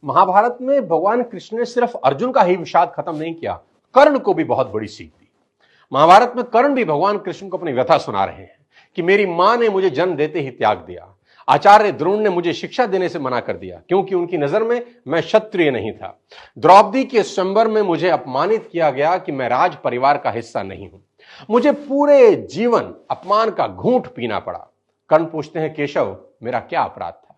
महाभारत में भगवान कृष्ण ने सिर्फ अर्जुन का ही विषाद खत्म नहीं किया, कर्ण को भी बहुत बड़ी सीख दी। महाभारत में कर्ण भी भगवान कृष्ण को अपनी व्यथा सुना रहे हैं कि मेरी मां ने मुझे जन्म देते ही त्याग दिया, आचार्य द्रोण ने मुझे शिक्षा देने से मना कर दिया क्योंकि उनकी नजर में मैं क्षत्रिय नहीं था। द्रौपदी के स्वयंवर में मुझे अपमानित किया गया कि मैं राज परिवार का हिस्सा नहीं हूं। मुझे पूरे जीवन अपमान का घूंट पीना पड़ा। कर्ण पूछते हैं, केशव मेरा क्या अपराध था?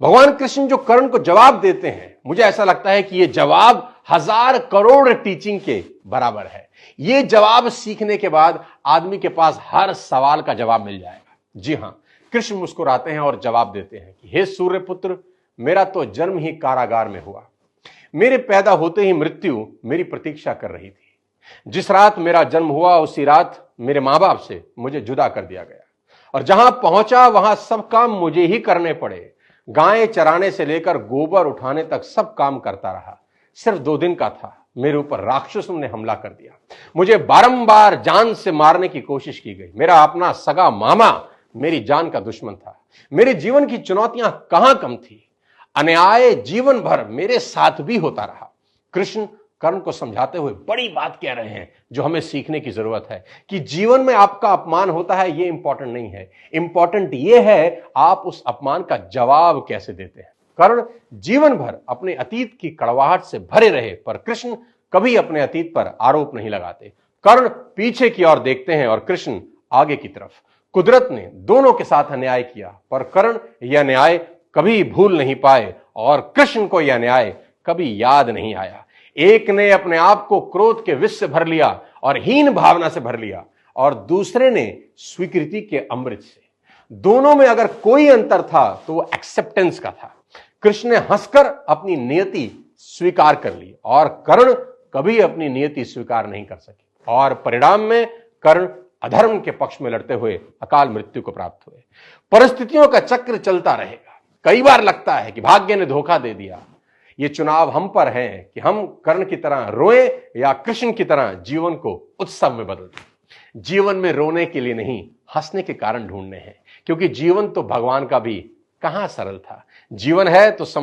भगवान कृष्ण जो कर्ण को जवाब देते हैं, मुझे ऐसा लगता है कि यह जवाब 1000 करोड़ टीचिंग के बराबर है। यह जवाब सीखने के बाद आदमी के पास हर सवाल का जवाब मिल जाएगा। जी हां, कृष्ण मुस्कुराते हैं और जवाब देते हैं कि हे सूर्यपुत्र, मेरा तो जन्म ही कारागार में हुआ। मेरे पैदा होते ही मृत्यु मेरी प्रतीक्षा कर रही थी। जिस रात मेरा जन्म हुआ उसी रात मेरे मां बाप से मुझे जुदा कर दिया गया और जहां पहुंचा वहां सब काम मुझे ही करने पड़े। गायें चराने से लेकर गोबर उठाने तक सब काम करता रहा। सिर्फ 2 दिन का था, मेरे ऊपर राक्षसों ने हमला कर दिया। मुझे बारंबार जान से मारने की कोशिश की गई। मेरा अपना सगा मामा मेरी जान का दुश्मन था। मेरे जीवन की चुनौतियां कहां कम थी। अन्याय जीवन भर मेरे साथ भी होता रहा। कृष्ण कर्ण को समझाते हुए बड़ी बात कह रहे हैं जो हमें सीखने की जरूरत है कि जीवन में आपका अपमान होता है, यह इंपॉर्टेंट नहीं है। इंपॉर्टेंट यह है आप उस अपमान का जवाब कैसे देते हैं। कर्ण जीवन भर अपने अतीत की कड़वाहट से भरे रहे, पर कृष्ण कभी अपने अतीत पर आरोप नहीं लगाते। कर्ण पीछे की ओर देखते हैं और कृष्ण आगे की तरफ। कुदरत ने दोनों के साथ अन्याय किया, पर कर्ण यह न्याय कभी भूल नहीं पाए और कृष्ण को यह न्याय कभी याद नहीं आया। एक ने अपने आप को क्रोध के विष से भर लिया और हीन भावना से भर लिया और दूसरे ने स्वीकृति के अमृत से। दोनों में अगर कोई अंतर था तो वो एक्सेप्टेंस का था। कृष्ण ने हंसकर अपनी नियति स्वीकार कर ली और कर्ण कभी अपनी नियति स्वीकार नहीं कर सके और परिणाम में कर्ण अधर्म के पक्ष में लड़ते हुए अकाल मृत्यु को प्राप्त हुए। परिस्थितियों का चक्र चलता रहेगा। कई बार लगता है कि भाग्य ने धोखा दे दिया। ये चुनाव हम पर है कि हम कर्ण की तरह रोएं या कृष्ण की तरह जीवन को उत्सव में बदल दें। जीवन में रोने के लिए नहीं, हंसने के कारण ढूंढने हैं, क्योंकि जीवन तो भगवान का भी कहां सरल था। जीवन है तो समझ